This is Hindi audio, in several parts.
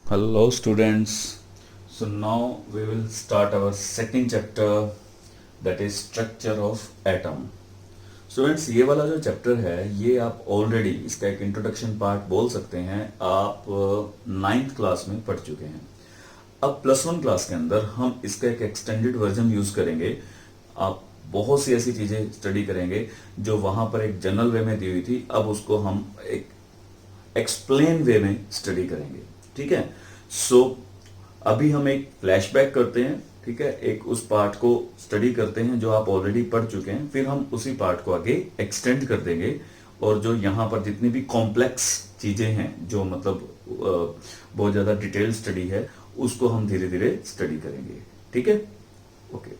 Hello students. So now we will start our second chapter, that is structure of atom. Students ये वाला जो चैप्टर है ये आप ऑलरेडी इसका एक इंट्रोडक्शन पार्ट बोल सकते हैं, आप नाइन्थ क्लास में पढ़ चुके हैं। अब प्लस वन क्लास के अंदर हम इसका एक एक्सटेंडेड वर्जन यूज करेंगे। आप बहुत सी ऐसी चीजें स्टडी करेंगे जो वहां पर एक जनरल वे में दी हुई थी, अब उसको हम एक एक्सप्लेन वे में स्टडी करेंगे। ठीक है। सो अभी हम एक फ्लैशबैक करते हैं। ठीक है, एक उस पार्ट को स्टडी करते हैं जो आप ऑलरेडी पढ़ चुके हैं, फिर हम उसी पार्ट को आगे एक्सटेंड कर देंगे और जो यहाँ पर जितनी भी कॉम्प्लेक्स चीजें हैं जो मतलब बहुत ज्यादा डिटेल स्टडी है उसको हम धीरे धीरे स्टडी करेंगे। ठीक है, ओके।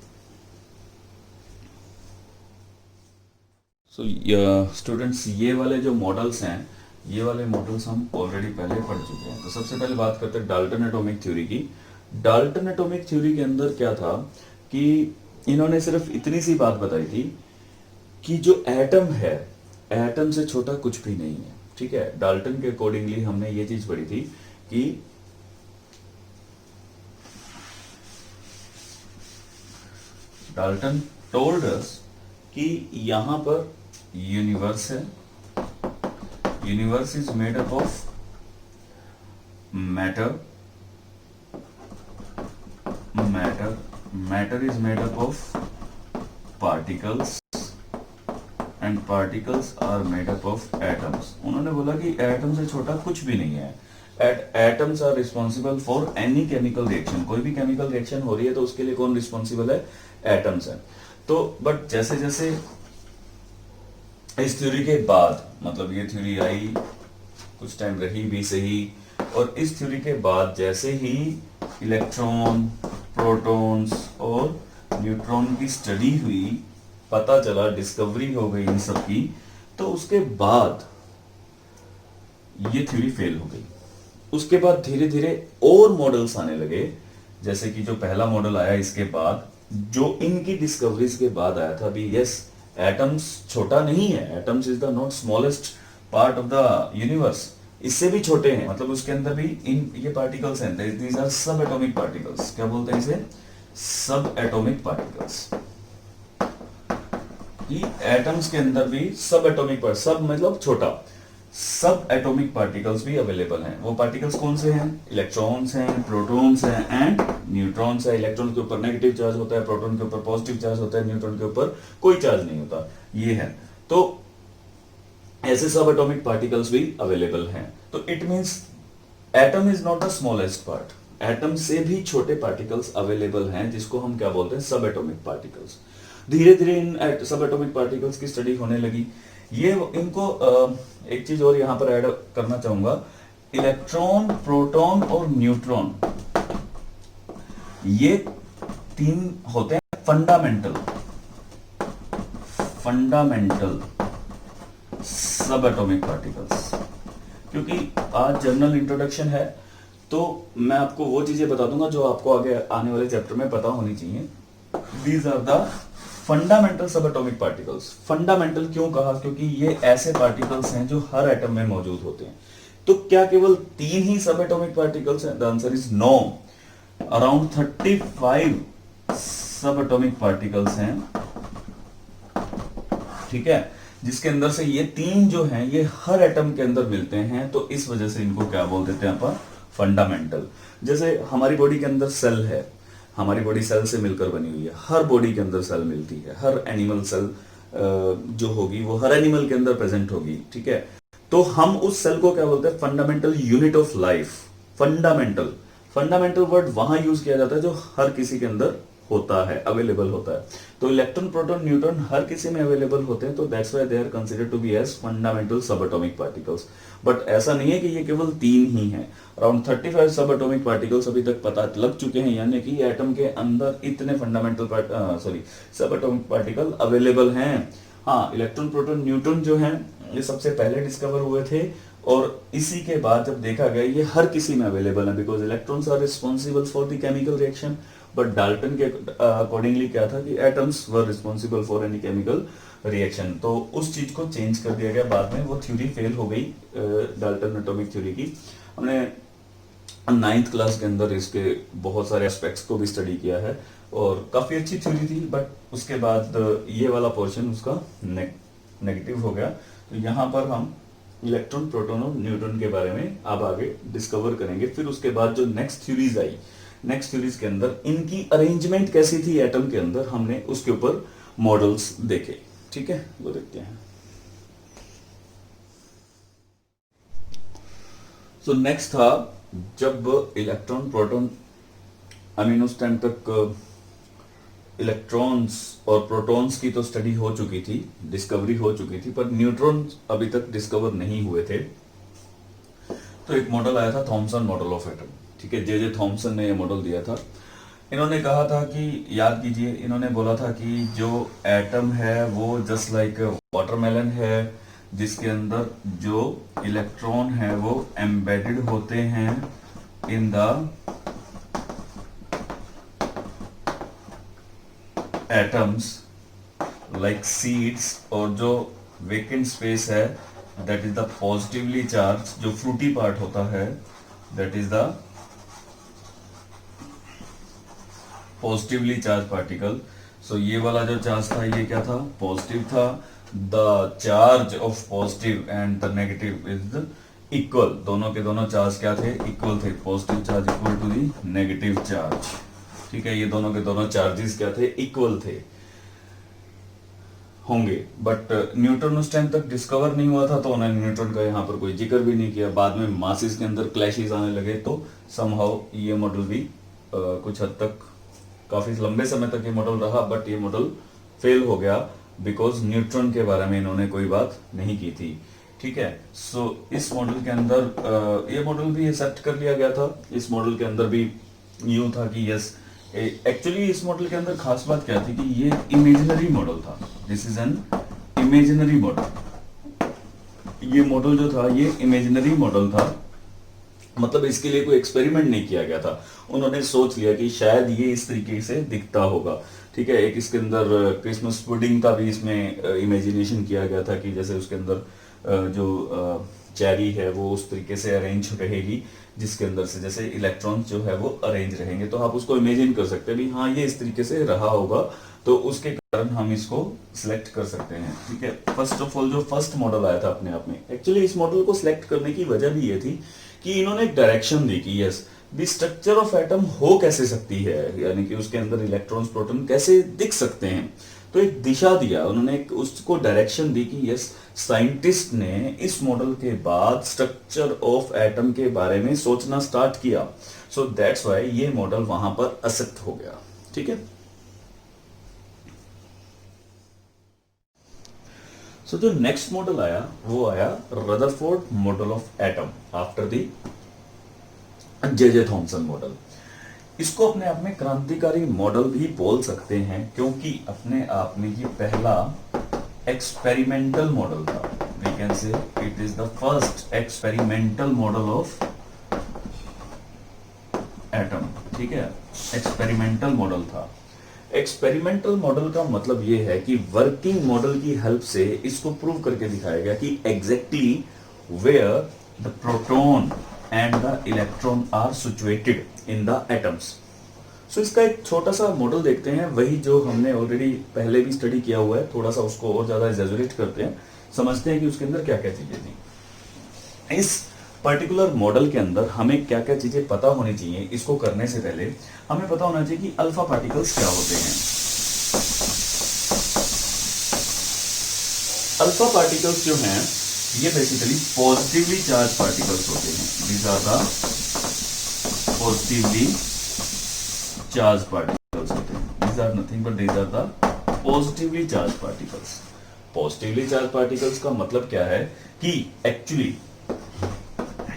सो स्टूडेंट्स ये वाले जो मॉडल्स हैं, ये वाले मॉडल्स हम ऑलरेडी पहले पढ़ चुके हैं। तो सबसे पहले बात करते हैं डाल्टन एटॉमिक थ्योरी की। डाल्टन एटॉमिक थ्योरी के अंदर क्या था कि इन्होंने सिर्फ इतनी सी बात बताई थी कि जो एटम है, एटम से छोटा कुछ भी नहीं है। ठीक है, डाल्टन के अकॉर्डिंगली हमने ये चीज पढ़ी थी कि डाल्टन टोल्ड अस कि यहां पर यूनिवर्स है, universe is made up of matter, matter is made up of particles and particles are made up of atoms. उन्होंने बोला कि एटम से छोटा कुछ भी नहीं है। Atoms are responsible for any chemical reaction. कोई भी केमिकल रिएक्शन हो रही है तो उसके लिए कौन रिस्पॉन्सिबल है? एटम्स है। तो बट जैसे जैसे इस थ्योरी के बाद, मतलब ये थ्योरी आई, कुछ टाइम रही भी सही, और इस थ्योरी के बाद जैसे ही इलेक्ट्रॉन, प्रोटॉन्स और न्यूट्रॉन की स्टडी हुई, पता चला, डिस्कवरी हो गई इन सब की, तो उसके बाद ये थ्योरी फेल हो गई। उसके बाद धीरे धीरे और मॉडल्स आने लगे, जैसे कि जो पहला मॉडल आया इसके बाद, जो इनकी डिस्कवरीज के बाद आया था भी, यस एटम्स छोटा नहीं है, atoms is the not smallest part of the universe, इससे भी छोटे हैं, मतलब उसके अंदर भी इन ये पार्टिकल्स हैं, दीज आर सब एटॉमिक पार्टिकल्स। क्या बोलते हैं इसे? सब एटॉमिक पार्टिकल्स। एटम्स के अंदर भी सब एटॉमिक, सब मतलब छोटा, सब एटॉमिक पार्टिकल्स भी अवेलेबल हैं। वो पार्टिकल्स कौन से हैं? इलेक्ट्रॉन्स हैं, प्रोटॉन्स हैं एंड न्यूट्रॉन्स है। इलेक्ट्रॉन के ऊपर नेगेटिव चार्ज होता है, प्रोटॉन के ऊपर पॉजिटिव चार्ज होता है, न्यूट्रॉन के ऊपर कोई चार्ज नहीं होता, ये है। तो ऐसे सब एटॉमिक पार्टिकल्स भी अवेलेबल हैं। तो it means atom is not the smallest part, atom से भी छोटे पार्टिकल्स अवेलेबल हैं, जिसको हम क्या बोलते हैं? सब एटॉमिक पार्टिकल्स। धीरे धीरे इन सब एटॉमिक पार्टिकल्स की स्टडी होने लगी। ये इनको एक चीज और यहां पर ऐड करना चाहूंगा, इलेक्ट्रॉन, प्रोटॉन और न्यूट्रॉन, ये तीन होते हैं फंडामेंटल सब एटॉमिक पार्टिकल्स। क्योंकि आज जनरल इंट्रोडक्शन है तो मैं आपको वो चीजें बता दूंगा जो आपको आगे आने वाले चैप्टर में पता होनी चाहिए। These are the fundamental sub atomic particles. Fundamental क्यों कहा? क्योंकि ये ऐसे पार्टिकल्स हैं जो हर एटम में मौजूद होते हैं। तो क्या केवल तीन ही सब एटॉमिक पार्टिकल्स हैं? The answer is no. Around 35 sub atomic particles हैं, ठीक है, जिसके अंदर से ये तीन जो हैं ये हर एटम के अंदर मिलते हैं। तो इस वजह से इनको क्या बोल देते हैं अपन? फंडामेंटल। जैसे हमारी बॉडी के अंदर सेल है, हमारी बॉडी सेल से मिलकर बनी हुई है, हर बॉडी के अंदर सेल मिलती है, हर एनिमल सेल जो होगी वो हर एनिमल के अंदर प्रेजेंट होगी, ठीक है। तो हम उस सेल को क्या बोलते हैं? Fundamental unit of life. Fundamental word वहां यूज किया जाता है जो हर किसी के अंदर होता है, अवेलेबल होता है। तो इलेक्ट्रॉन, प्रोटॉन, न्यूट्रॉन हर किसी में अवेलेबल होते हैं, तो that's why they are considered to be as fundamental sub atomic particles. But ऐसा नहीं है कि ये केवल तीन ही हैं। अराउंड 35 सब एटॉमिक पार्टिकल्स अभी तक पता लग चुके हैं, यानी कि एटम के अंदर इतने fundamental sub atomic particle available हैं। हाँ, इलेक्ट्रॉन, प्रोटॉन, न्यूट्रॉन जो हैं ये सबसे पहले डिस्कवर हुए थे और इसी के बाद जब देखा गया ये हर किसी में अवेलेबल है, because electrons are responsible for the chemical reaction. But Dalton के अकॉर्डिंगली क्या था कि atoms were responsible for any chemical reaction. तो उस चीज को चेंज कर दिया गया बाद में, वो थ्योरी फेल हो गई डाल्टन एटॉमिक थ्योरी की। हमने नाइन्थ क्लास के अंदर इसके बहुत सारे एस्पेक्ट्स को भी स्टडी किया है और काफी अच्छी थ्योरी थी, बट उसके बाद ये वाला पोर्शन उसका नेगेटिव हो गया। तो यहाँ पर हम इलेक्ट्रॉन, प्रोटॉन और न्यूट्रॉन के बारे में अब आगे डिस्कवर करेंगे। फिर उसके बाद जो नेक्स्ट थ्योरीज आई, नेक्स्ट थ्योरीज के अंदर इनकी अरेंजमेंट कैसी थी एटम के अंदर, हमने उसके ऊपर मॉडल्स देखे। ठीक है, वो देखते हैं। सो नेक्स्ट था जब इलेक्ट्रॉन, प्रोटॉन, आई मीन उस टाइम तक इलेक्ट्रॉन्स और प्रोटॉन्स की तो स्टडी हो चुकी थी, डिस्कवरी हो चुकी थी, पर न्यूट्रॉन्स अभी तक डिस्कवर नहीं हुए थे। तो एक मॉडल आया था थॉमसन मॉडल ऑफ एटम। ठीक है, जे थॉमसन ने ये मॉडल दिया था। इन्होंने कहा था कि, याद कीजिए, इन्होंने बोला था कि जो एटम है वो जस्ट लाइक वाटरमेलन है, जिसके अंदर जो इलेक्ट्रॉन है वो एम्बेडेड होते हैं in the atoms like seeds, और जो वेकेंट स्पेस है that is the positively charge, जो फ्रूटी पार्ट होता है that is the positively charge particle. So ये वाला जो चार्ज था ये क्या था, पॉजिटिव था। The charge of positive and the negative is equal, दोनों के दोनों चार्ज क्या थे, इक्वल थे। Positive charge equal to the negative charge. ठीक है, ये दोनों के दोनों चार्जेस क्या थे, इक्वल थे, होंगे। बट न्यूट्रॉन उस टाइम तक डिस्कवर नहीं हुआ था, तो उन्होंने न्यूट्रॉन का यहाँ पर कोई जिक्र भी नहीं किया। बाद में मासेस के अंदर क्लैशेस आने लगे, तो समहाउ ये मॉडल भी कुछ हद तक, काफी लंबे समय तक ये मॉडल रहा, बट ये मॉडल फेल हो गया बिकॉज न्यूट्रॉन के बारे में इन्होंने कोई बात नहीं की थी। ठीक है, सो इस मॉडल के अंदर ये मॉडल भी एक्सेप्ट कर लिया गया था। इस मॉडल के अंदर भी यूं था कि यस, एक्चुअली इस मॉडल के अंदर खास बात क्या थी कि ये इमेजिनरी मॉडल था। This is an imaginary model. ये मॉडल जो था ये इमेजिनरी मॉडल था, मतलब इसके लिए कोई एक्सपेरिमेंट नहीं किया गया था। उन्होंने सोच लिया कि शायद ये इस तरीके से दिखता होगा। ठीक है, एक इसके अंदर क्रिसमस पुडिंग का भी इसमें इमेजिनेशन किया गया था कि जैसे उसके अंदर जो चेरी है वो उस तरीके से अरेंज रहेगी, जिसके अंदर से जैसे इलेक्ट्रॉन्स जो है वो अरेंज रहेंगे। तो आप उसको इमेजिन कर सकते हैं भी हाँ ये इस तरीके से रहा होगा, तो उसके कारण हम इसको सिलेक्ट कर सकते हैं। ठीक है, फर्स्ट ऑफ ऑल जो फर्स्ट मॉडल आया था अपने आप में, एक्चुअली इस मॉडल को सिलेक्ट करने की वजह भी ये थी कि इन्होंने एक डायरेक्शन दी कि yes the structure of atom हो कैसे सकती है, यानी कि उसके अंदर इलेक्ट्रॉन्स, प्रोटॉन कैसे दिख सकते हैं। तो एक दिशा दिया उन्होंने, एक उसको डायरेक्शन दी कि यस साइंटिस्ट ने इस मॉडल के बाद स्ट्रक्चर ऑफ एटम के बारे में सोचना स्टार्ट किया। सो दैट्स व्हाई ये मॉडल वहां पर एक्सेप्ट हो गया। ठीक है, सो जो नेक्स्ट मॉडल आया वो आया Rutherford model of atom after the J Thomson model. इसको अपने आप में क्रांतिकारी मॉडल भी बोल सकते हैं, क्योंकि अपने आप में ये पहला एक्सपेरिमेंटल मॉडल था। We can say it is the first experimental model of atom. ठीक है, एक्सपेरिमेंटल मॉडल था। एक्सपेरिमेंटल मॉडल का मतलब ये है कि वर्किंग मॉडल की हेल्प से इसको प्रूव करके दिखाया गया कि exactly where the proton and the electron are situated in the atoms. So इसका एक छोटा सा मॉडल देखते हैं, वही जो हमने ऑलरेडी पहले भी स्टडी किया हुआ है, थोड़ा सा उसको और ज्यादा एग्जैजरेट करते हैं, समझते हैं कि उसके अंदर क्या क्या चीजें थी। इस पर्टिकुलर मॉडल के अंदर हमें क्या क्या चीजें पता होनी चाहिए। इसको करने से पहले हमें पता होना चाहिए कि अल्फा पार्टिकल्स क्या होते हैं। अल्फा पार्टिकल्स जो हैं ये बेसिकली पॉजिटिवली चार्ज पार्टिकल्स होते हैं। These are the positively charge particles होते हैं। These are nothing but these are the positively charge particles. पॉजिटिवली चार्ज पार्टिकल्स का मतलब क्या है कि एक्चुअली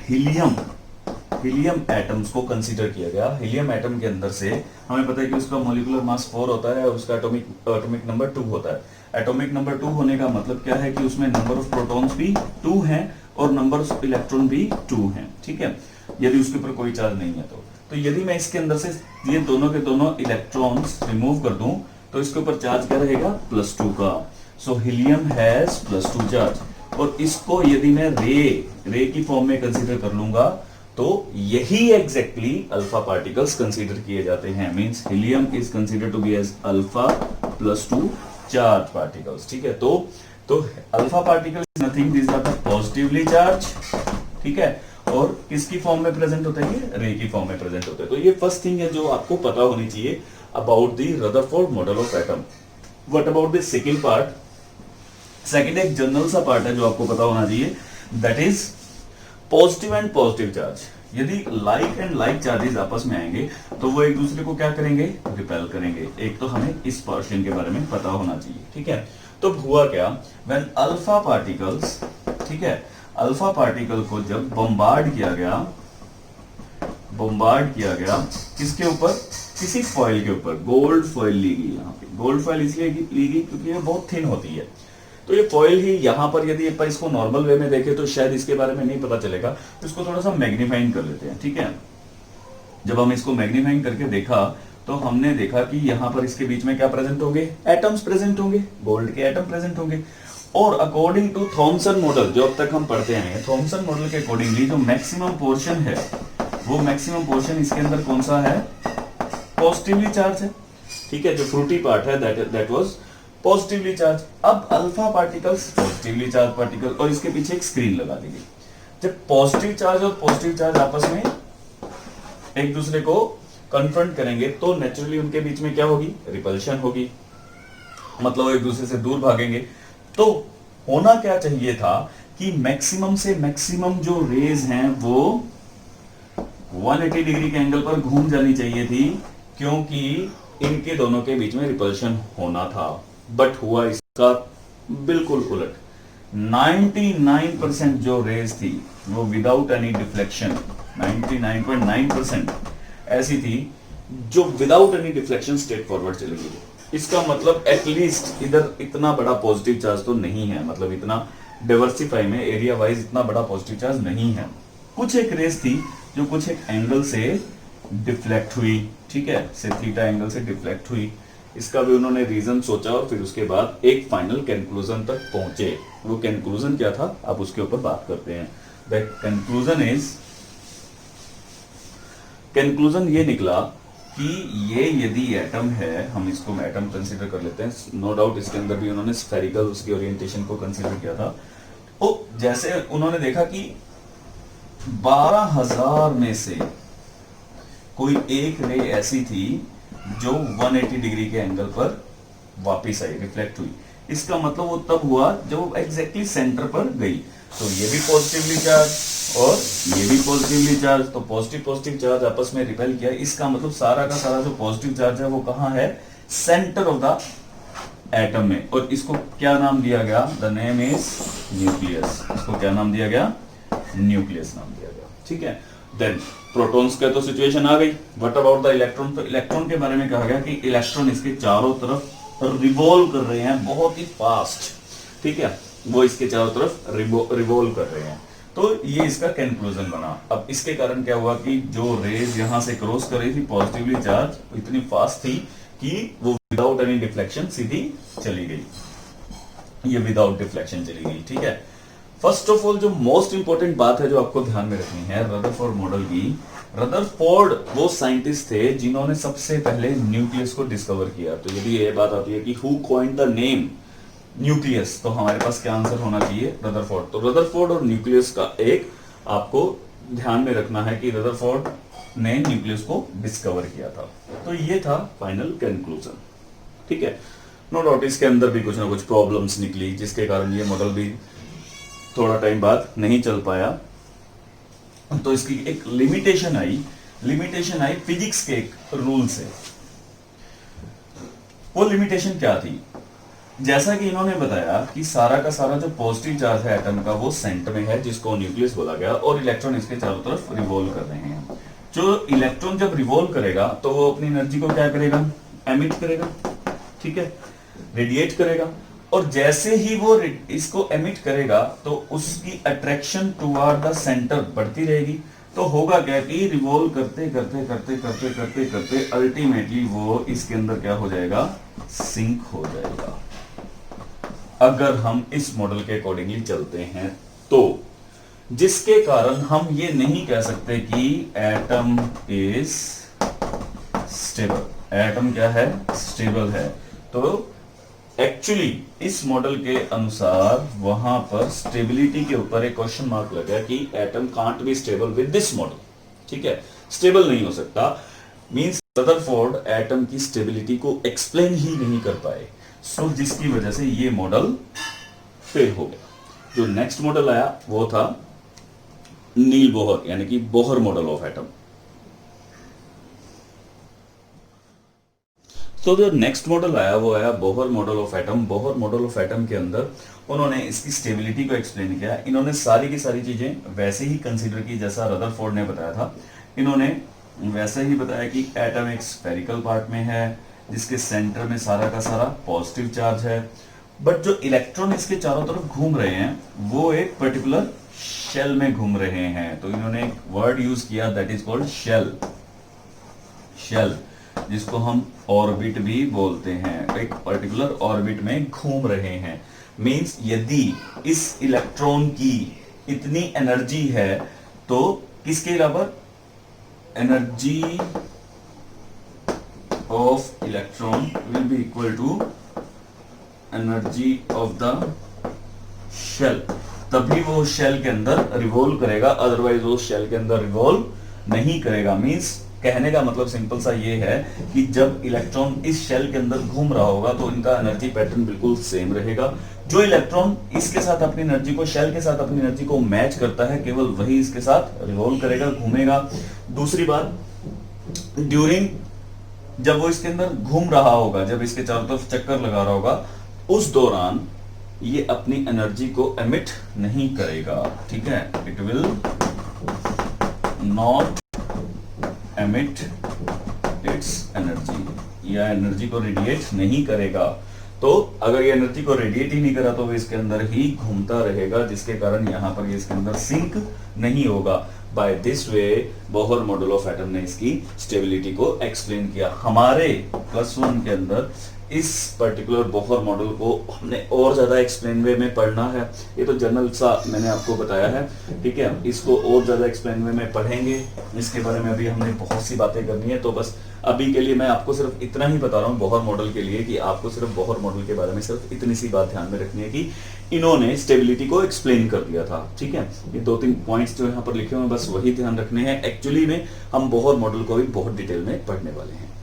हीलियम एटम्स को कंसीडर किया गया। हीलियम एटम के अंदर से हमें पता है कि उसका मॉलिक्यूलर मास 4 होता है और उसका एटॉमिक नंबर 2 होता है। एटॉमिक नंबर 2 होने का मतलब क्या है कि उसमें नंबर ऑफ प्रोटॉन्स भी 2 हैं और नंबर ऑफ इलेक्ट्रॉन भी 2 हैं। ठीक है, यदि उसके ऊपर कोई चार्ज नहीं है तो यदि मैं इसके अंदर से ये दोनों के दोनों इलेक्ट्रॉन्स रिमूव कर दूं तो इसके ऊपर चार्ज क्या रहेगा, +2 का। सो हीलियम हैज +2 चार्ज। और इसको यदि मैं रे की फॉर्म में कंसीडर कर लूंगा तो यही एग्जैक्टली अल्फा पार्टिकल्स कंसीडर किए जाते हैं, means helium is consider to be as alpha +2 charge particles. ठीक है, तो alpha particle is nothing, this are the positively charge. ठीक है, और किसकी फॉर्म में प्रेजेंट होता है, ये रे की फॉर्म में प्रेजेंट होता है। तो ये फर्स्ट थिंग है जो आपको पता होनी चाहिए about the Rutherford model of atom. What about the second part? Second एक जनरल सा पार्ट है जो आपको पता होना चाहिए, that is positive and positive charge. यदि लाइक एंड लाइक चार्जेस आपस में आएंगे तो वो एक दूसरे को क्या करेंगे, रिपेल करेंगे। एक तो हमें इस पोर्शन के बारे में पता होना चाहिए। ठीक है, तो हुआ क्या, व्हेन अल्फा पार्टिकल्स, ठीक है, अल्फा पार्टिकल को जब बम्बार्ड किया गया किसके ऊपर, किसी फॉइल के ऊपर, गोल्ड फॉइल ली गई। यहाँ पे गोल्ड फॉइल इसलिए ली गई क्योंकि ये बहुत थिन होती है। तो ये फॉइल ही यहाँ पर यदि अपन इसको नॉर्मल वे में देखें तो शायद इसके बारे में नहीं पता चलेगा, तो इसको थोड़ा सा मैग्नीफाइंग कर लेते हैं। ठीक है, जब हम इसको मैग्नीफाइंग करके देखा तो हमने देखा कि यहाँ पर इसके बीच में क्या प्रेजेंट होंगे, एटम्स प्रेजेंट होंगे, गोल्ड के एटम प्रेजेंट होंगे। और अकॉर्डिंग टू थॉमसन मॉडल जो अब तक हम पढ़ते आए हैं, थॉमसन मॉडल के अकॉर्डिंगली जो मैक्सिमम पोर्शन है, वो मैक्सिमम पोर्शन इसके अंदर कौन सा है, पॉजिटिवली चार्ज है। ठीक है, जो फ्रूटी पार्ट है दैट वाज पॉजिटिवली चार्ज। अब अल्फा पार्टिकल्स पॉजिटिवली चार्ज पार्टिकल, और इसके पीछे एक स्क्रीन लगा दी गई। जब पॉजिटिव चार्ज और पॉजिटिव चार्ज आपस में एक दूसरे को कन्फ्रंट करेंगे तो नेचुरली उनके बीच में क्या होगी, रिपल्शन होगी, मतलब एक दूसरे से दूर भागेंगे। तो होना क्या चाहिए था कि मैक्सिमम से मैक्सिमम जो रेज हैं वो 180 डिग्री के एंगल पर घूम जानी चाहिए थी, क्योंकि इनके दोनों के बीच में रिपल्शन होना था। बट हुआ इसका बिल्कुल उलट। 99% जो रेज थी वो विदाउट एनी डिफ्लेक्शन, 99.9% ऐसी थी जो without any deflection straight forward चली गई। इसका मतलब एटलीस्ट इधर इतना बड़ा पॉजिटिव चार्ज तो नहीं है, मतलब इतना डाइवर्सिफाई में एरिया वाइज इतना बड़ा पॉजिटिव चार्ज नहीं है। कुछ एक रेस थी जो कुछ एक एंगल से डिफ्लेक्ट हुई। ठीक है, से थीटा एंगल से डिफ्लेक्ट हुई। इसका भी उन्होंने रीजन सोचा और फिर उसके बाद एक फाइनल कंक्लूजन तक पहुंचे। वो कंक्लूजन क्या था, अब उसके ऊपर बात करते हैं। द कंक्लूजन ये निकला कि ये यदि एटम है, हम इसको एटम कंसीडर कर लेते हैं, नो डाउट इसके अंदर भी उन्होंने स्फेरिकल उसकी ओरिएंटेशन को कंसीडर किया था। तो जैसे उन्होंने देखा कि 12,000 में से कोई एक रे ऐसी थी जो 180 डिग्री के एंगल पर वापस आई, रिफ्लेक्ट हुई। इसका मतलब वो तब हुआ जब वो एग्जैक्टली सेंटर पर गई। तो ये भी पॉजिटिवली चार्ज और ये भी पॉजिटिवली चार्ज, तो पॉजिटिव चार्ज आपस में रिपेल किया। इसका मतलब सारा का सारा जो पॉजिटिव चार्ज है वो कहाँ है, सेंटर ऑफ द एटम में। और इसको क्या नाम दिया गया, द नेम इज न्यूक्लियस। इसको क्या नाम दिया गया, न्यूक्लियस नाम दिया गया। ठीक है, देन प्रोटॉन्स का तो सिचुएशन आ गई। What about the electron? तो इलेक्ट्रॉन के बारे में कहा गया कि इलेक्ट्रॉन इसके चारों तरफ रिवॉल्व कर रहे हैं बहुत ही फास्ट। ठीक है, वो इसके चारों तरफ रिवॉल्व कर रहे हैं। तो ये इसका कंक्लूजन बना। अब इसके कारण क्या हुआ कि जो रेज यहां से क्रॉस कर रही थी पॉजिटिवली चार्ज, इतनी फास्ट थी कि वो विदाउट एनी डिफ्लेक्शन सीधी चली गई। ये विदाउट डिफ्लेक्शन चली गई। ठीक है, फर्स्ट ऑफ ऑल जो मोस्ट इंपॉर्टेंट बात है जो आपको ध्यान में रखनी है रदरफोर्ड मॉडल की। रदरफोर्ड वो साइंटिस्ट थे जिन्होंने सबसे पहले न्यूक्लियस को डिस्कवर किया। तो यदि ये बात आती है कि who coined the name nucleus, तो हमारे पास क्या आंसर होना चाहिए, रदरफोर्ड। तो रदरफोर्ड और न्यूक्लियस का एक आपको ध्यान में रखना है कि रदरफोर्ड ने न्यूक्लियस को डिस्कवर किया था। तो ये था फाइनल कंक्लूजन। ठीक है, नो डाउट इसके अंदर भी कुछ ना कुछ प्रॉब्लम्स निकली जिसके कारण ये मॉडल भी थोड़ा टाइम बाद नहीं चल पाया। तो इसकी एक लिमिटेशन आई फिजिक्स के एक रूल से। वो लिमिटेशन क्या थी, जैसा कि इन्होंने बताया कि सारा का सारा जो पॉजिटिव चार्ज है एटम का वो सेंटर में है जिसको न्यूक्लियस बोला गया, और इलेक्ट्रॉन इसके चारों तरफ रिवॉल्व कर रहे हैं। जो इलेक्ट्रॉन जब रिवॉल्व करेगा तो वो अपनी एनर्जी को क्या करेगा, एमिट करेगा। ठीक है, रेडिएट करेगा। और जैसे ही वो इसको एमिट करेगा तो उसकी अट्रैक्शन टुवर्ड द सेंटर बढ़ती रहेगी। तो होगा क्या कि रिवॉल्व करते करते करते करते करते करते अल्टीमेटली वो इसके अंदर क्या हो जाएगा, सिंक हो जाएगा। अगर हम इस मॉडल के अकॉर्डिंगली चलते हैं तो जिसके कारण हम ये नहीं कह सकते कि एटम इज स्टेबल। एटम क्या है? स्टेबल है। तो एक्चुअली इस मॉडल के अनुसार वहां पर स्टेबिलिटी के ऊपर एक क्वेश्चन मार्क लगा कि atom can't be stable with this model. ठीक है, स्टेबल नहीं हो सकता, मींस रदरफोर्ड एटम की स्टेबिलिटी को एक्सप्लेन ही नहीं कर पाए। सो जिसकी वजह से ये मॉडल फेल हो गया। जो नेक्स्ट मॉडल आया वो था नील बोहर, यानी कि बोहर मॉडल ऑफ एटम। तो जो नेक्स्ट मॉडल आया वो आया Bohr model of atom. Bohr model of atom के अंदर उन्होंने इसकी स्टेबिलिटी को एक्सप्लेन किया। इन्होंने सारी की सारी चीजें वैसे ही कंसीडर की जैसा रदरफोर्ड ने बताया था। इन्होंने वैसे ही बताया कि एटम एक स्फेरिकल पार्ट में है जिसके सेंटर में सारा का सारा पॉजिटिव चार्ज है, बट जो इलेक्ट्रॉन इसके चारों तरफ घूम रहे हैं वो एक पर्टिकुलर शेल में घूम रहे हैं। तो इन्होंने एक वर्ड यूज किया that is called shell. Shell जिसको हम ऑर्बिट भी बोलते हैं, एक पर्टिकुलर ऑर्बिट में घूम रहे हैं। मींस यदि इस इलेक्ट्रॉन की इतनी एनर्जी है तो किसके बराबर? Energy of electron will be equal to energy of the shell. तभी वो शेल के अंदर रिवॉल्व करेगा, अदरवाइज वो शेल के अंदर रिवॉल्व नहीं करेगा। मींस कहने का मतलब सिंपल सा ये है कि जब इलेक्ट्रॉन इस शेल के अंदर घूम रहा होगा तो इनका एनर्जी पैटर्न बिल्कुल सेम रहेगा। जो इलेक्ट्रॉन इसके साथ अपनी एनर्जी को, शेल के साथ अपनी एनर्जी को मैच करता है, केवल वही इसके साथ रिवॉल्व करेगा, घूमेगा। दूसरी बात, ड्यूरिंग जब वो इसके अंदर घूम रहा होगा, जब इसके चारों तरफ चक्कर लगा रहा होगा, उस दौरान ये अपनी एनर्जी को एमिट नहीं करेगा। ठीक है, it will not emit it's energy, या एनर्जी को रेडिएट नहीं करेगा। तो अगर ये एनर्जी को रेडिएट ही नहीं करा तो वो इसके अंदर ही घूमता रहेगा, जिसके कारण यहां पर ये इसके अंदर सिंक नहीं होगा। By this way Bohr model of atom ने इसकी स्टेबिलिटी को एक्सप्लेन किया। हमारे +1 के अंदर इस पर्टिकुलर बोहर मॉडल को हमने और ज्यादा एक्सप्लेन वे में पढ़ना है। ये तो जनरल सा मैंने आपको बताया है, ठीक है। इसको और ज्यादा एक्सप्लेन वे में पढ़ेंगे, इसके बारे में अभी हमने बहुत सी बातें करनी है। तो बस अभी के लिए मैं आपको सिर्फ इतना ही बता रहा हूँ बोहर मॉडल के लिए, कि आपको सिर्फ बोहर मॉडल के बारे में सिर्फ इतनी सी बात ध्यान में रखनी है कि इन्होंने स्टेबिलिटी को एक्सप्लेन कर दिया था। ठीक है, ये 2-3 पॉइंट्स जो यहाँ पर लिखे हुए हैं बस वही ध्यान रखने हैं। एक्चुअली में हम बोहर मॉडल को भी बहुत डिटेल में पढ़ने वाले हैं।